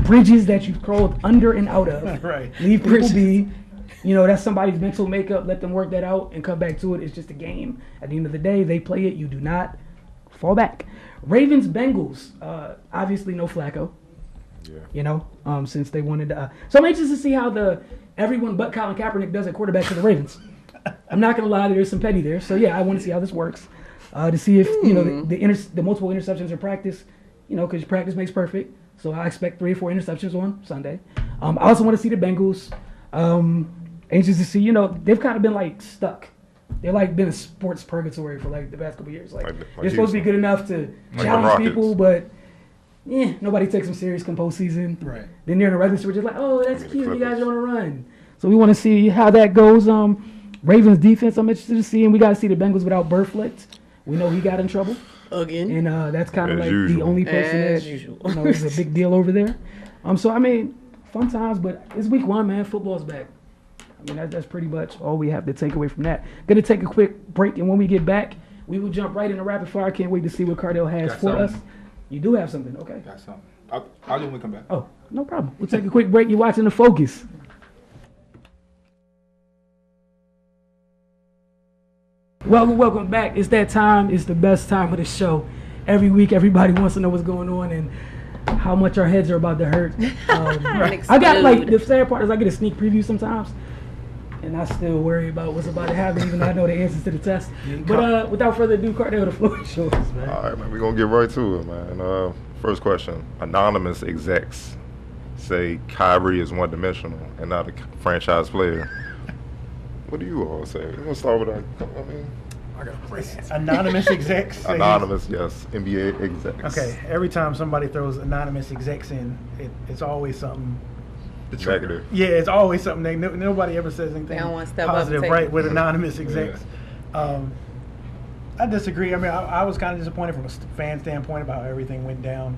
bridges that you've crawled under and out of. Right. Leave people be. That's somebody's mental makeup. Let them work that out and come back to it. It's just a game. At the end of the day, they play it. You do not fall back. Ravens, Bengals. Obviously, no Flacco. Yeah. Since they wanted to. So I'm anxious to see how everyone but Colin Kaepernick does at quarterback for the Ravens. I'm not going to lie, there's some petty there. So, yeah, I want to see how this works. to see if the multiple interceptions in practice. Because practice makes perfect. So I expect 3 or 4 interceptions on Sunday. I also want to see the Bengals. Anxious to see. They've kind of been like stuck. They're like been a sports purgatory for like the past couple years. Like they're supposed to be good enough to challenge people, but nobody takes them serious come postseason. Right. Then they're in a regular season, just like, oh, that's cute. You guys are on a run. So we want to see how that goes. Ravens defense, I'm interested to see, and we got to see the Bengals without Burfleet. We know he got in trouble again, and that's kind of like usual. the only person that is a big deal over there. So I mean, fun times, but it's week 1, man. Football's back. I mean, that's pretty much all we have to take away from that. Going to take a quick break, and when we get back, we will jump right into rapid fire. I can't wait to see what Cardell has for us. You do have something, okay? Got something. I'll do when we come back. Oh, no problem. We'll take a quick break. You're watching The Focus. Welcome back. It's that time. It's the best time of the show. Every week, everybody wants to know what's going on and how much our heads are about to hurt. I got the sad part is I get a sneak preview sometimes, and I still worry about what's about to happen, even though I know the answers to the test. But without further ado, Cardell, the floor is yours, man. All right, man, we're going to get right to it, man. First question. Anonymous execs say Kyrie is one-dimensional and not a franchise player. What do you all say? We're going to start with I got a place. Anonymous execs. Anonymous, yes. NBA execs. Okay, every time somebody throws anonymous execs in, it's always something negative. Yeah, it's always something negative. Nobody ever says anything They don't want to step positive, up right, with anonymous execs. Yeah. I disagree. I mean, I was kind of disappointed from a fan standpoint about how everything went down.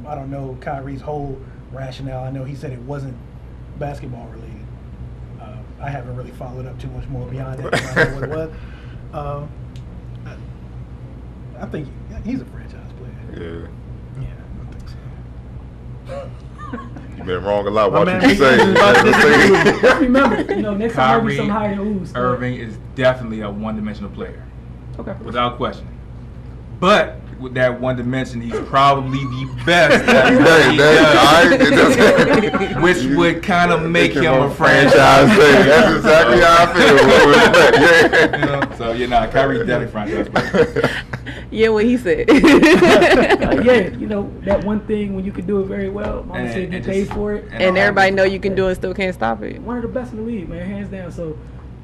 I don't know Kyrie's whole rationale. I know he said it wasn't basketball related. I haven't really followed up too much more beyond that. I don't know what it was. I think he's a franchise player. Yeah, I think so. You've been wrong a lot. Watch what you say. Just remember, next time Kyrie be some higher ooze. Irving is definitely a one-dimensional player. Okay. Without question. But with that one dimension, he's probably the best which would kind of make him a franchise player. That's exactly how I feel. Kyrie's definitely franchise player. Yeah, what he said. That one thing when you can do it very well, Mama said you paid for it. And everybody know you can do it, still can't stop it. One of the best in the league, man, hands down. So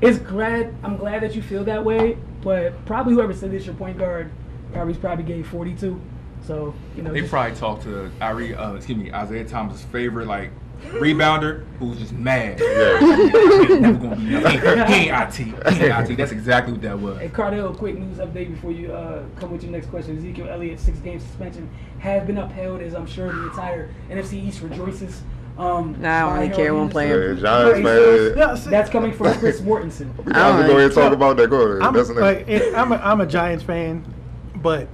I'm glad that you feel that way, but probably whoever said this, your point guard, Kyrie's probably gave 42. So, they probably talked to Isaiah Thomas' favorite rebounder who's just mad. Never gonna be nothing. He ain't IT. That's exactly what that was. Hey, Cardell, quick news update before you come with your next question. Ezekiel Elliott's 6-game suspension has been upheld, as I'm sure the entire NFC East rejoices. I don't really care when I'm playing. That's coming from Chris Mortensen. Go ahead and talk about that. Go ahead. I'm a Giants fan, but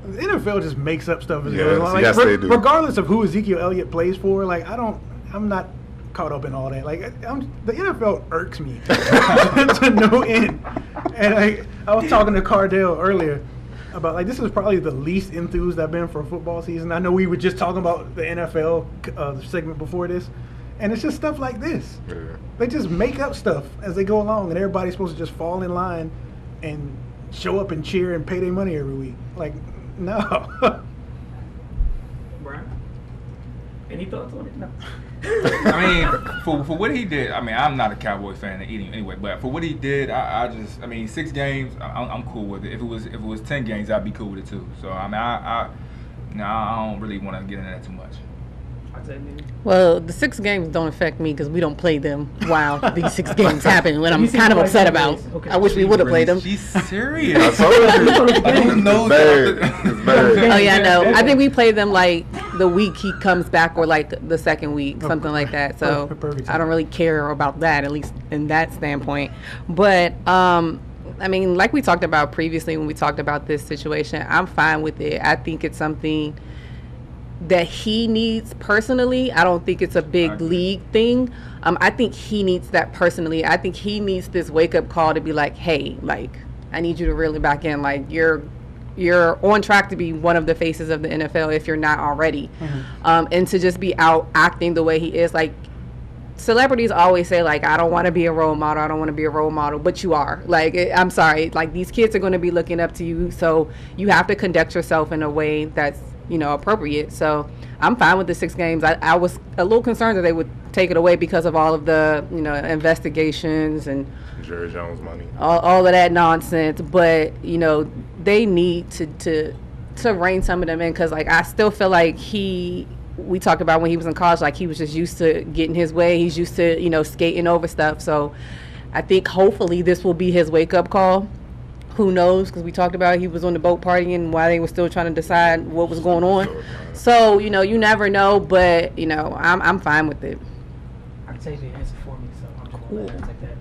the NFL just makes up stuff as it goes along. Yes, they do. Regardless of who Ezekiel Elliott plays for, I'm not caught up in all that. The NFL irks me to no end. And I was talking to Cardell earlier about this is probably the least enthused I've been for a football season. I know we were just talking about the NFL segment before this, and it's just stuff like this. Yeah. They just make up stuff as they go along, and everybody's supposed to just fall in line and show up and cheer and pay their money every week. No. Brian, any thoughts on it? No. For what he did, I'm not a Cowboys fan anyway, but for what he did, I 6 games, I'm cool with it. If it was 10 games, I'd be cool with it too. So I don't really want to get into that too much. Well, the 6 games don't affect me because we don't play them while these 6 games happen. What I'm kind of upset about. Okay. I wish we would have played them. She's serious. I told you. Oh yeah, I know. I think we play them the week he comes back, or the second week, something like that. So I don't really care about that, at least in that standpoint. But like we talked about previously when we talked about this situation, I'm fine with it. I think it's something that he needs personally. I don't think it's a big league thing. I think he needs that personally. I think he needs this wake-up call to be hey, I need you to really back in. You're on track to be one of the faces of the NFL if you're not already. Mm-hmm. And to just be out acting the way he is, celebrities always say, like, I don't want to be a role model, I don't want to be a role model, but you are. Like, I'm sorry, like, these kids are going to be looking up to you, so you have to conduct yourself in a way that's, you know, appropriate. So I'm fine with the 6 games. I was a little concerned that they would take it away because of all of the, you know, investigations and Jerry Jones money, all of that nonsense. But, you know, they need to rein some of them in, because, like, I still feel like we talked about when he was in college, like, he was just used to getting his way. He's used to, you know, skating over stuff. So I think hopefully this will be his wake-up call. Who knows? Because we talked about he was on the boat partying while they were still trying to decide what was going on. So, you know, you never know, but, you know, I'm fine with it. Octavia answered for me, so I'm cool with that. I'll take that.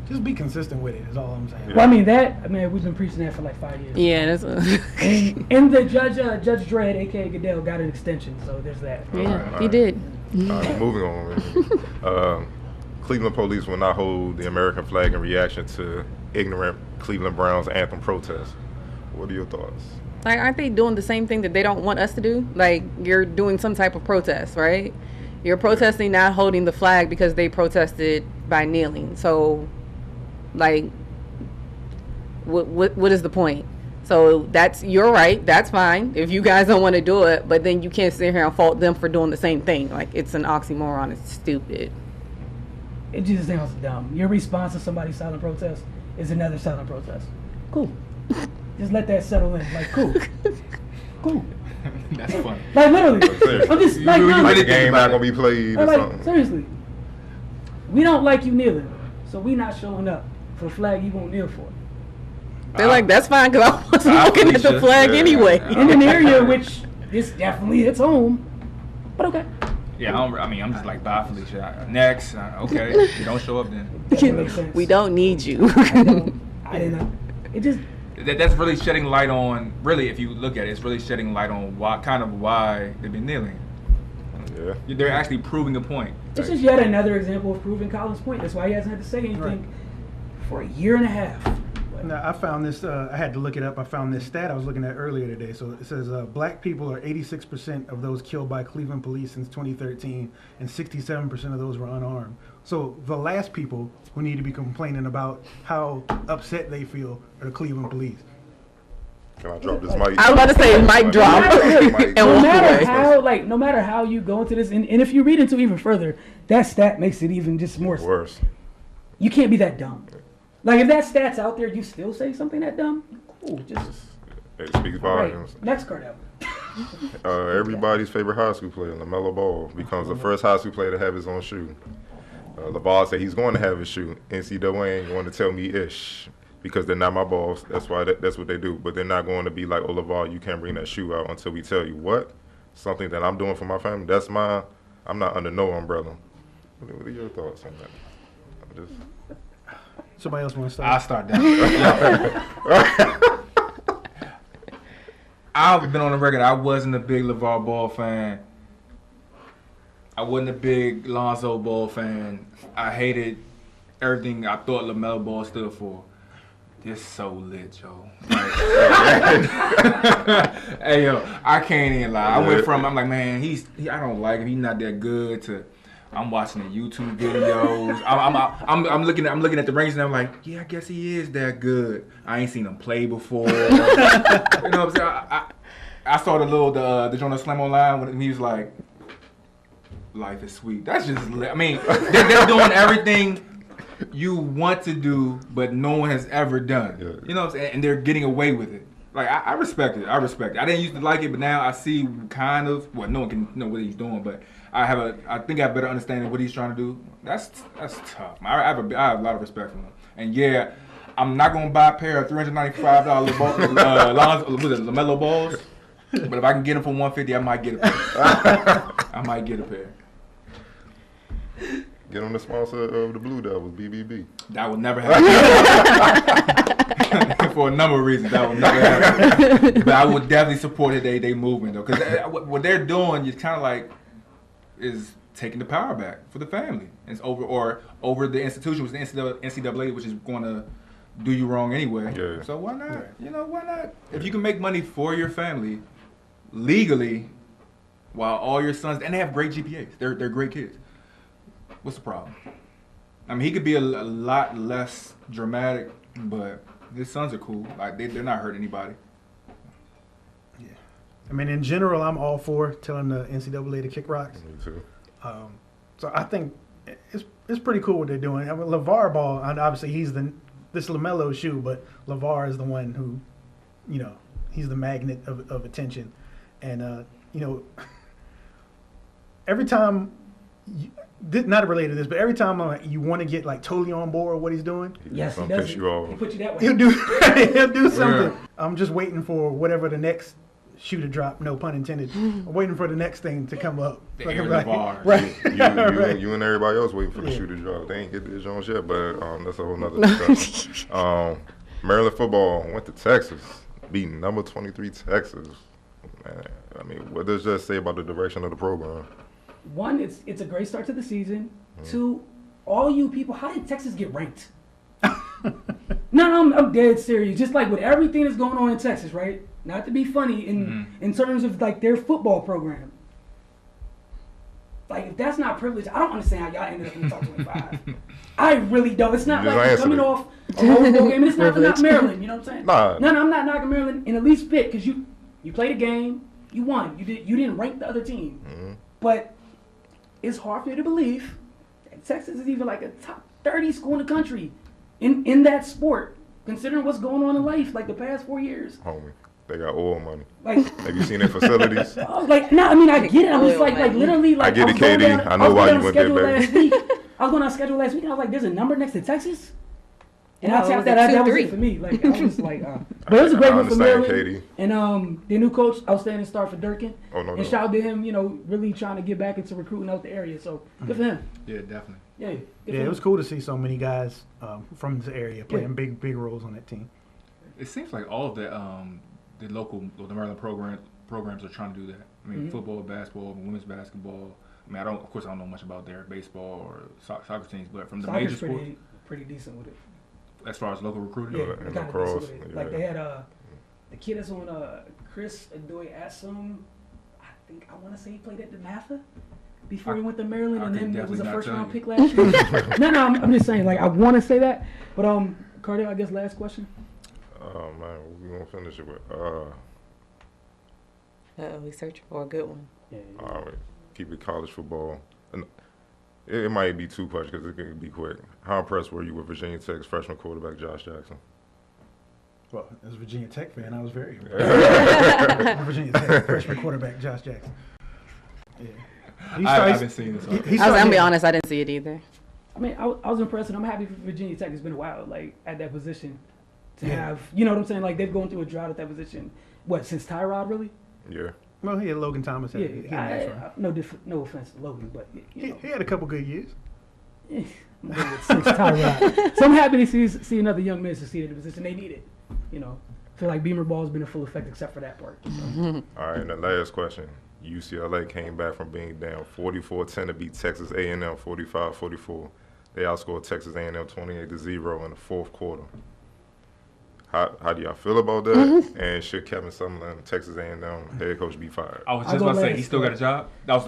Just be consistent with it is all I'm saying. Well, I mean, we've been preaching that for like 5 years. Yeah, that's and the Judge Dredd, a.k.a. Goodell, got an extension, so there's that. Yeah, he did. Moving on. Cleveland police will not hold the American flag in reaction to ignorant Cleveland Browns anthem protest. What are your thoughts? Like, aren't they doing the same thing that they don't want us to do? Like, you're doing some type of protest, right? You're protesting not holding the flag because they protested by kneeling. So, like, what is the point? So you're right, that's fine if you guys don't want to do it, but then you can't sit here and fault them for doing the same thing. Like, it's an oxymoron, it's stupid. It just sounds dumb. Your response to somebody's silent protest is another silent protest. Cool. Just let that settle in. Like, cool. Cool. That's funny. Like, literally. I'm just, like, the game not going to be played or something. Seriously. We don't like you kneeling, so we not showing up for a flag you won't kneel for. They're like, that's fine, because I wasn't looking at the flag anyway. In an area which this definitely hits home, but okay. Yeah, I'm just like, bye, Felicia. Next. Okay. You don't show up then. We don't need you. I didn't know. It just... That's really shedding light on, really, if you look at it, it's really shedding light on why they've been kneeling. Yeah. They're actually proving a point. It's just yet another example of proving Colin's point. That's why he hasn't had to say anything for a year and a half. Now, I found this, I had to look it up. I found this stat I was looking at earlier today. So it says black people are 86% of those killed by Cleveland police since 2013, and 67% of those were unarmed. So the last people who need to be complaining about how upset they feel are the Cleveland police. Can I drop this mic? I was about to say mic drop. No matter how you go into this, and if you read into it even further, that stat makes it even just more worse. You can't be that dumb. Like, if that stat's out there, you still say something that dumb? Cool, just... It speaks volumes. Right. Next, Cardell. Everybody's favorite high school player, LaMelo Ball, becomes the first high school player to have his own shoe. LaVar said he's going to have his shoe. NCAA ain't going to tell me ish, because they're not my boss. That's why that's what they do. But they're not going to be like, oh, LaVar, you can't bring that shoe out until we tell you what? Something that I'm doing for my family, that's mine. I'm not under no umbrella. What are your thoughts on that? Somebody else want to start? I'll start that. I've been on the record. I wasn't a big LaVar Ball fan. I wasn't a big Lonzo Ball fan. I hated everything I thought LaMelo Ball stood for. This so lit, yo. Like, hey, yo, I can't even lie. I went from, I'm like, man, I don't like him. He's not that good, to I'm watching the YouTube videos. I'm looking at the rings, and I'm like, yeah, I guess he is that good. I ain't seen him play before. You know what I'm saying? I saw the Jonas Slam online when he was like, life is sweet. That's just lit. I mean, they're doing everything you want to do, but no one has ever done. Yeah. You know what I'm saying? And they're getting away with it. Like, I respect it. I didn't used to like it, but now I see kind of, well, no one can know what he's doing, but I think I have better understanding of what he's trying to do. That's tough. I have a lot of respect for him. And yeah, I'm not gonna buy a pair of $395 LaMelo balls, but if I can get them for $150, I might get a pair. Get on the sponsor of the Blue Devils, BBB. That would never happen. For a number of reasons, that would never happen. But I would definitely support they movement, though, because what they're doing is kind of like is taking the power back for the family. It's over the institution, which is the NCAA, which is going to do you wrong anyway. Yeah. So why not? Right. You know, why not? If you can make money for your family legally, while all your sons, and they have great GPAs, they're great kids. What's the problem? I mean, he could be a lot less dramatic, but his sons are cool. Like they're not hurting anybody. Yeah. I mean, in general, I'm all for telling the NCAA to kick rocks. Me too. So I think it's pretty cool what they're doing. I mean, LeVar Ball, and obviously this LaMelo shoe, but LeVar is the one who, you know, he's the magnet of attention. And, you know, every time, not related to this, but every time you want to get like totally on board with what he's doing, Yes, he I'll does. piss you off. He put you that way. he'll do something. Yeah. I'm just waiting for whatever the next shoe to drop, no pun intended. I'm waiting for the next thing to come up. The So I can air be like, LeVar. right. Right. You and everybody else waiting for the shoe to drop. They ain't get this Jones yet, but that's a whole nother discussion. Maryland football went to Texas, beating number 23 Texas. Man, I mean, what does that say about the direction of the program? One, it's a great start to the season. Two, all you people, how did Texas get ranked? No, I'm dead serious. Just like with everything that's going on in Texas, right? Not to be funny in terms of like their football program. Like if that's not privilege, I don't understand how y'all ended up in the top 25. I really don't. It's not You like just you're coming answered off a Rose Bowl game. And it's not Maryland. You know what I'm saying? Nah. No, I'm not knocking Maryland in the least bit because you played a game, you won. You didn't rank the other team, but it's hard for me to believe that Texas is even like a top 30 school in the country in that sport, considering what's going on in life like the past 4 years. Homie, they got oil money. Like, Have you seen their facilities? I was like, no, I mean, I get it. I'm just like literally, like, I get it, was going KD. down- I know why you was went going there, on baby. schedule last week. I was going on schedule last week, and I was like, there's a number next to Texas? And No, I it tapped was that a out. That was 2-3. it for me. Like, I was just like, but it was a great I one for understand, Maryland. KD. And their new coach, outstanding start for Durkin. Oh, no, And no. shout out to him, you know, really trying to get back into recruiting out the area. So, good for him. Yeah, definitely. Yeah, good for Yeah, him. it was cool to see so many guys from this area playing big roles on that team. It seems like all of the local, the Maryland programs are trying to do that. I mean, football, basketball, women's basketball. I mean, of course, I don't know much about their baseball or soccer teams, but from the major Soccer's sports, pretty decent with it. as far as local recruiting, Yeah, and they're kinda lacrosse, decent with it. yeah. Like they had the kid that's on Chris Adoy Assum. I think I want to say he played at the NAFA before he went to Maryland, I and could then it was a definitely not first tell round you. pick last year. No, I'm just saying. Like I want to say that, but Cardell, I guess last question. Oh man, what we gonna finish it with? We searching for a good one. All right, keep it college football. And it might be too much because it can be quick. How impressed were you with Virginia Tech's freshman quarterback Josh Jackson? Well, as a Virginia Tech fan, I was very impressed. Virginia Tech freshman quarterback Josh Jackson. Yeah. I haven't seen this. I'm gonna be honest, I didn't see it either. I mean, I was impressed, and I'm happy for Virginia Tech. It's been a while, like at that position, to have, you know what I'm saying? Like they've gone through a drought at that position. What, since Tyrod, really? Yeah. Well, he had Logan Thomas. He had a nice run. No offense to Logan, but you know. He had a couple good years. Since Tyrod. So I'm happy to see another young man succeed in the position they needed. You know, I feel like Beamer ball's been in full effect except for that part. So. All right, and the last question. UCLA came back from being down 44-10 to beat Texas A&M 45-44. They outscored Texas A&M 28-0 in the fourth quarter. How do y'all feel about that? And should Kevin Summerlin, Texas A&M head coach, be fired? I was just about to say, he still got a job? That was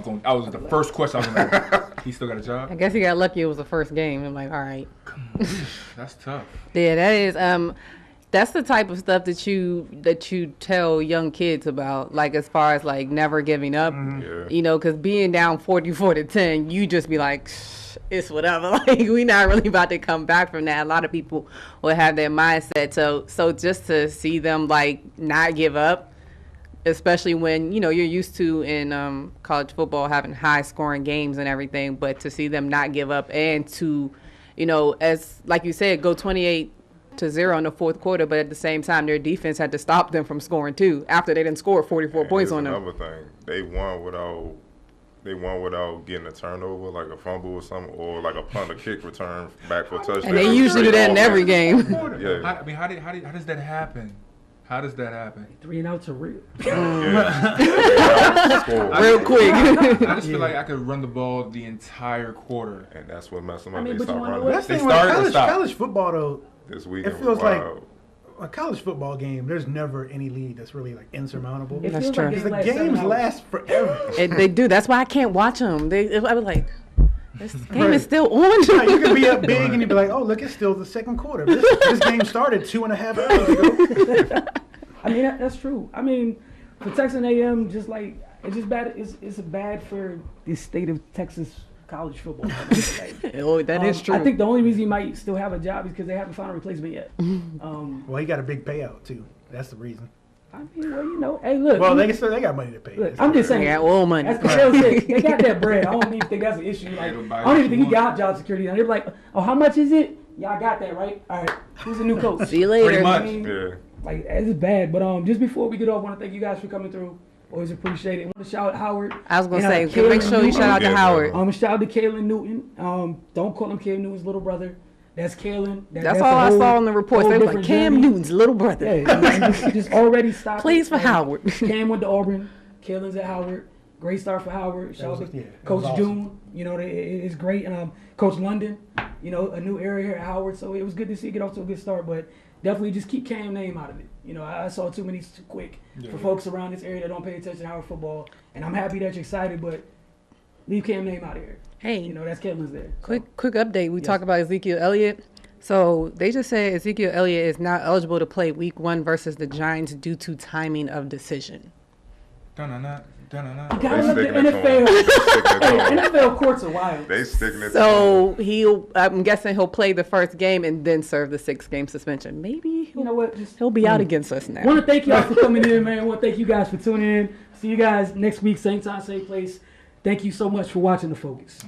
the first question I was going to ask. He still got a job? I guess he got lucky it was the first game. I'm like, all right. That's tough. Yeah, that is. That's the type of stuff that you tell young kids about, like as far as like never giving up. Yeah. You know, because being down 44-10, you just be like, it's whatever. Like we not really about to come back from that. A lot of people will have their mindset. So just to see them like not give up, especially when you know you're used to in college football having high scoring games and everything, but to see them not give up and to, you know, as like you said, go 28-0 in the fourth quarter, but at the same time their defense had to stop them from scoring too after they didn't score 44 points on them. Another thing, they won without getting a turnover, like a fumble or something, or like a punt or kick return back for a touchdown. And they usually do that in every game. Yeah. I mean, how does that happen? How does that happen? 3 and outs are real. Real quick. I just feel like I could run the ball the entire quarter. And that's what messed them up. I mean, They but you stopped wanna running. know That's the They thing with started to stop. college football, though. This week It feels like a college football game. There's never any lead that's really like insurmountable. It That's feels true. like Because the they last 7 games hours. last forever. They do. That's why I can't watch them. I was like, This game is still on. Yeah, you can be up big and you'd be like, oh, look, it's still the second quarter. This game started 2.5 hours ago. I mean, that's true. I mean, for Texas A&M, just like it's just bad. It's bad for the state of Texas college football. Oh, that is true. I think the only reason he might still have a job is because they haven't found a replacement yet. Well, he got a big payout too. That's the reason. I mean, well, you know, hey, look. Well, they got money to pay. Look, I'm just saying. They got oil money. As Cardell said, they got that bread. I don't even think that's an issue. Like, I don't even think he got job security. And they're like, oh, how much is it? Y'all got that, right? All right. Who's the new coach? See you later. Pretty much. I mean, Yeah. like, it's bad. But just before we get off, I want to thank you guys for coming through. Always appreciate it. I want to shout out Howard. I was going to And, say, make sure you shout out to Yeah, Howard. Shout out to Kalen Newton. Don't call him Cam Newton's little brother. That's Kalen. That's all I saw in the reports. They was like, Cam Newton's little brother. Yeah, just already stopped. Plays for Howard. Cam went to Auburn. Kalen's at Howard. Great start for Howard. Shout out to Coach awesome. June. You know, it's great. And Coach London, you know, a new area here at Howard. So it was good to see it get off to a good start. But definitely just keep Cam's name out of it. You know, I saw too many too quick for folks around this area that don't pay attention to Howard football. And I'm happy that you're excited, but leave Cam's name out of here. Hey, You know, that's Kalen's there. quick update. We talk about Ezekiel Elliott. So they just said Ezekiel Elliott is not eligible to play Week 1 versus the Giants due to timing of decision. Dun-dun-dun, dun-dun-dun. You gotta let the sticking it to him. They sticking it to him. NFL courts are wild. They sticking it. So I'm guessing he'll play the first game and then serve the 6-game suspension. Maybe You know what? Just he'll be out against us now. want to thank y'all for coming in, man. Want to thank you guys for tuning in. See you guys next week, same time, same place. Thank you so much for watching The Focus.